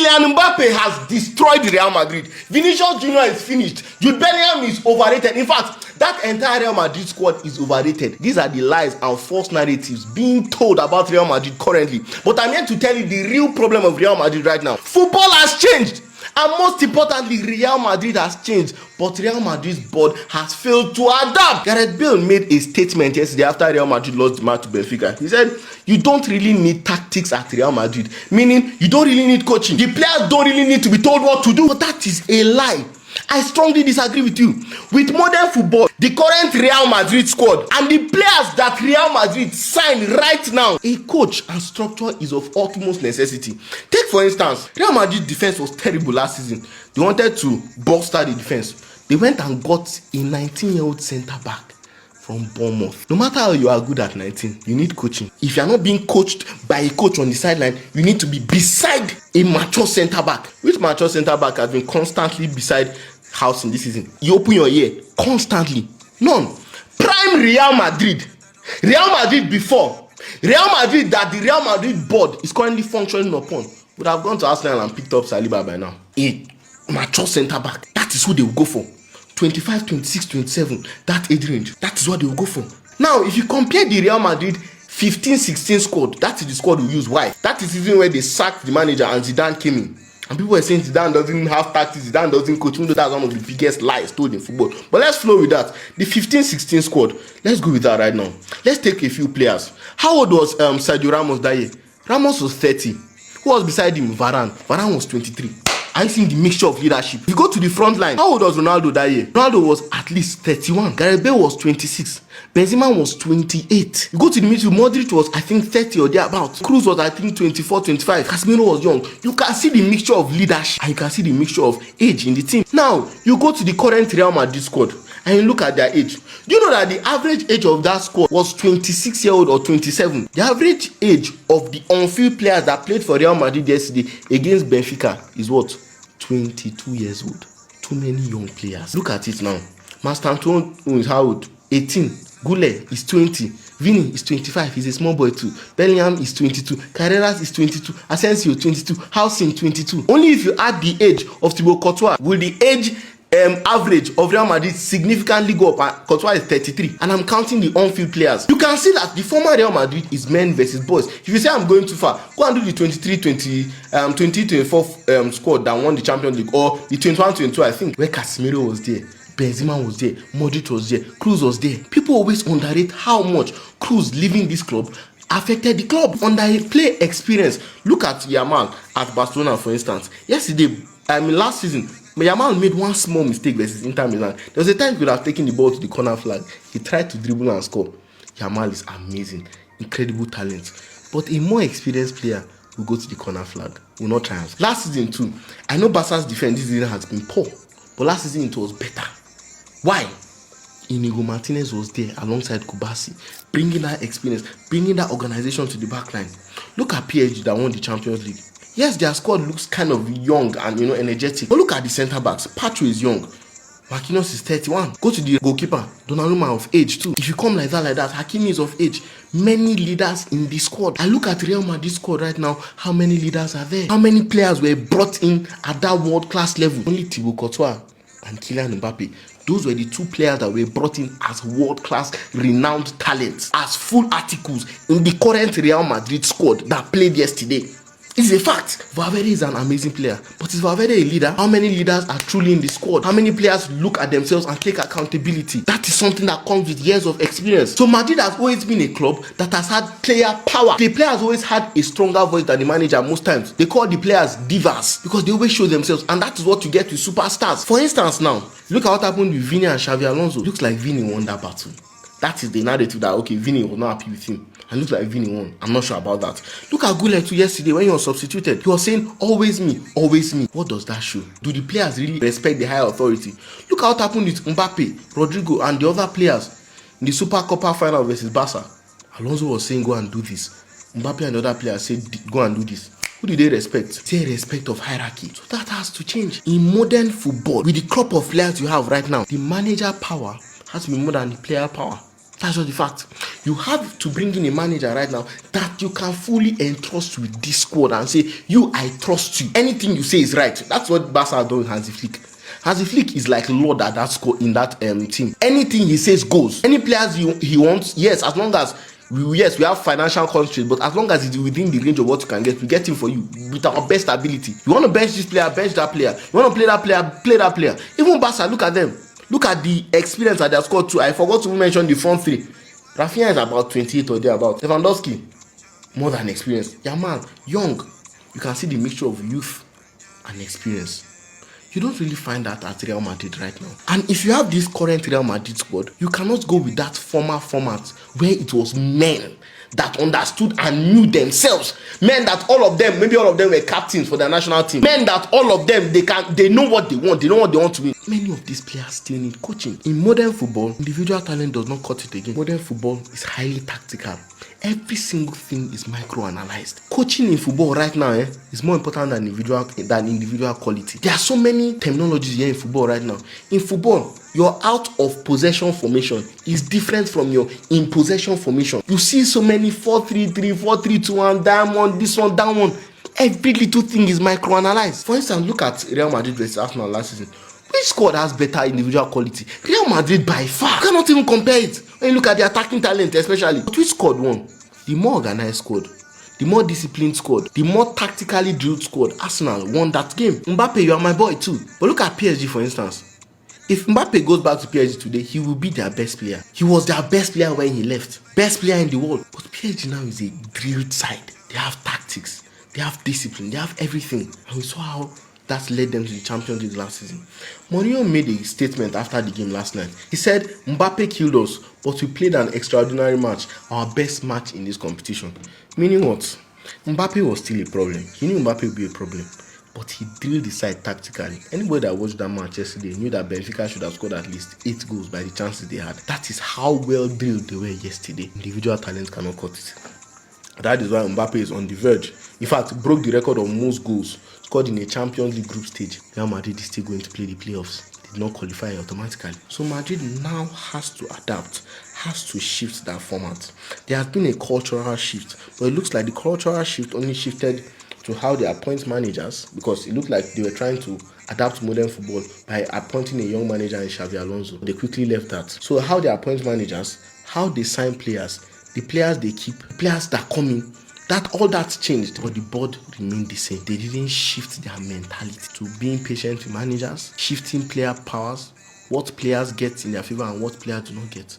Kylian Mbappé has destroyed Real Madrid. Vinícius Jr is finished. Jude Bellingham is overrated. In fact, that entire Real Madrid squad is overrated. These are the lies and false narratives being told about Real Madrid currently. But I'm here to tell you the real problem of Real Madrid right now. Football has changed. And most importantly, Real Madrid has changed, but Real Madrid's board has failed to adapt. Gareth Bale made a statement yesterday after Real Madrid lost the match to Benfica. He said, you don't really need tactics at Real Madrid, meaning you don't really need coaching. The players don't really need to be told what to do. But that is a lie. I strongly disagree with you. With modern football, the current Real Madrid squad and the players that Real Madrid sign right now, a coach and structure is of utmost necessity. Take for instance, Real Madrid defense was terrible last season. They wanted to bolster the defense. They went and got a 19-year-old centre back from Bournemouth. No matter how you are good at 19, you need coaching. If you are not being coached by a coach on the sideline, you need to be beside a mature centre back. Which mature centre back has been constantly beside House in this season? You open your ear constantly. None. Prime Real Madrid. Real Madrid before. Real Madrid that the Real Madrid board is currently functioning upon would have gone to Arsenal and picked up Saliba by now. A mature centre back. That is who they will go for. 25, 26, 27, that age range. That is what they will go for. Now, if you compare the Real Madrid 15-16 squad, that is the squad we use. Why? That is even where they sacked the manager and Zidane came in. And people were saying Zidane doesn't have tactics, Zidane doesn't coach, even though that's one of the biggest lies told in football. But let's flow with that. The 15-16 squad, let's go with that right now. Let's take a few players. How old was Sergio Ramos that year? Ramos was 30. Who was beside him? Varane. Varane was 23. I see the mixture of leadership. You go to the front line. How old was Ronaldo that year? Ronaldo was at least 31. Gareth Bale was 26. Benzema was 28. You go to the midfield, Modric was I think 30 or thereabouts. Cruz was I think 24, 25. Casemiro was young. You can see the mixture of leadership and you can see the mixture of age in the team. Now, you go to the current Real Madrid squad and you look at their age. Do you know that the average age of that squad was 26-year-old or 27? The average age of the on-field players that played for Real Madrid yesterday against Benfica is what? 22 years old. Too many young players. Look at it now. Mastanton is how old? 18. Goulet is 20. Vini is 25. He's a small boy too. Bellingham is 22. Carreras is 22. Asensio 22. Housing 22. Only if you add the age of Thibaut Courtois will the age average of Real Madrid significantly go up. And Courtois is 33. And I'm counting the on-field players. You can see that the former Real Madrid is men versus boys. If you say I'm going too far, go and do the 2024 squad that won the Champions League, or the 21-22, I think, where Casemiro was there, Benzema was there, Modric was there, Cruz was there. People always underrate how much Cruz leaving this club affected the club. Under a play experience, look at Yamal at Barcelona, for instance. Yesterday, last season, Yamal made one small mistake versus Inter Milan. There was a time he could have taken the ball to the corner flag. He tried to dribble and score. Yamal is amazing, incredible talent. But a more experienced player will go to the corner flag, will not triumph. Last season too, I know Barca's defense this season has been poor, but last season it was better. Why? Inigo Martinez was there alongside Kubasi, bringing that experience, bringing that organization to the back line. Look at PSG that won the Champions League. Yes, their squad looks kind of young and energetic. But look at the centre backs. Pacho is young. Marquinhos is 31. Go to the goalkeeper. Donnarumma of age too. If you come like that, Hakimi is of age. Many leaders in the squad. I look at Real Madrid squad right now. How many leaders are there? How many players were brought in at that world-class level? Only Thibaut Courtois and Kylian Mbappé. Those were the two players that were brought in as world-class, renowned talents, as full articles in the current Real Madrid squad that played yesterday. It's a fact. Valverde is an amazing player. But is Valverde a leader? How many leaders are truly in the squad? How many players look at themselves and take accountability? That is something that comes with years of experience. So Madrid has always been a club that has had player power. The players always had a stronger voice than the manager most times. They call the players divas because they always show themselves, and that is what you get with superstars. For instance now, look at what happened with Vini and Xavi Alonso. Looks like Vini won that battle. That is the narrative that, okay, Vini was not happy with him. And looks like Vini won. I'm not sure about that. Look at Goulet too yesterday when he was substituted. He was saying, always me, always me. What does that show? Do the players really respect the higher authority? Look at what happened with Mbappé, Rodrigo, and the other players in the Super Copa final versus Barca. Alonso was saying, go and do this. Mbappé and the other players said, go and do this. Who do they respect? They respect of hierarchy. So that has to change. In modern football, with the crop of players you have right now, the manager power has to be more than the player power. That's just the fact. You have to bring in a manager right now that you can fully entrust with this squad and say, I trust you. Anything you say is right. That's what Barca done with Hansi Flick. Hansi Flick is like Lord at that score in that team. Anything he says goes. Any players he wants, yes, as long as we have financial constraints, but as long as it's within the range of what you can get, we get him for you with our best ability. You want to bench this player, bench that player. You want to play that player, play that player. Even Barca, look at them. Look at the experience that they have scored too. I forgot to mention the front three. Rafinha is about 28 or thereabout. Lewandowski, more than experience. Yamal, young. You can see the mixture of youth and experience. You don't really find that at Real Madrid right now. And if you have this current Real Madrid squad, you cannot go with that former format where it was men that understood and knew themselves. Men that all of them, maybe all of them were captains for their national team. Men that all of them, they know what they want. They know what they want to win. Many of these players still need coaching. In modern football, individual talent does not cut it again. Modern football is highly tactical. Every single thing is micro-analyzed. Coaching in football right now is more important than individual quality. There are so many terminologies here in football right now. In football, your out of possession formation is different from your in possession formation. You see so many 4-3-3, 4-3-2-1, down one, this one, down one. Every little thing is micro-analyzed. For instance, look at Real Madrid versus Arsenal last season. Which squad has better individual quality? Real Madrid by far. You cannot even compare it. When you look at the attacking talent especially. But which squad won? The more organized squad, the more disciplined squad, the more tactically drilled squad. Arsenal won that game. Mbappé, you are my boy too. But look at PSG for instance. If Mbappé goes back to PSG today, he will be their best player. He was their best player when he left. Best player in the world. But PSG now is a drilled side. They have tactics. They have discipline. They have everything. And we saw how that led them to the Champions League last season. Mourinho made a statement after the game last night. He said, Mbappé killed us, but we played an extraordinary match, our best match in this competition. Meaning what? Mbappé was still a problem. He knew Mbappé would be a problem, but he drilled the side tactically. Anybody that watched that match yesterday knew that Benfica should have scored at least 8 goals by the chances they had. That is how well drilled they were yesterday. Individual talent cannot cut it. That is why Mbappé is on the verge. In fact, broke the record of most goals scored in a Champions League group stage. Real Madrid is still going to play the playoffs. They did not qualify automatically. So Madrid now has to adapt, has to shift that format. There has been a cultural shift, but it looks like the cultural shift only shifted to how they appoint managers, because it looked like they were trying to adapt modern football by appointing a young manager in Xabi Alonso. They quickly left that. So how they appoint managers, how they sign players, the players they keep, players that come in, that all that changed, but the board remained the same. They didn't shift their mentality to being patient with managers, shifting player powers, what players get in their favor and what players do not get.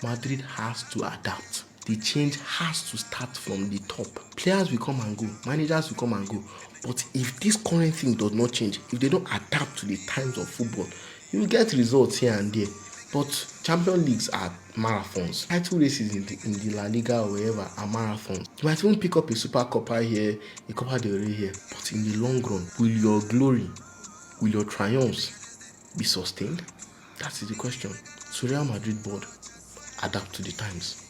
Madrid has to adapt. The change has to start from the top. Players will come and go, managers will come and go. But if this current thing does not change, if they don't adapt to the times of football, you will get results here and there. But Champions Leagues are marathons. Title races in the La Liga or wherever are marathons. You might even pick up a Super Copa here, a Copa del Rey here. But in the long run, will your glory, will your triumphs be sustained? That is the question. So Real Madrid board, adapt to the times.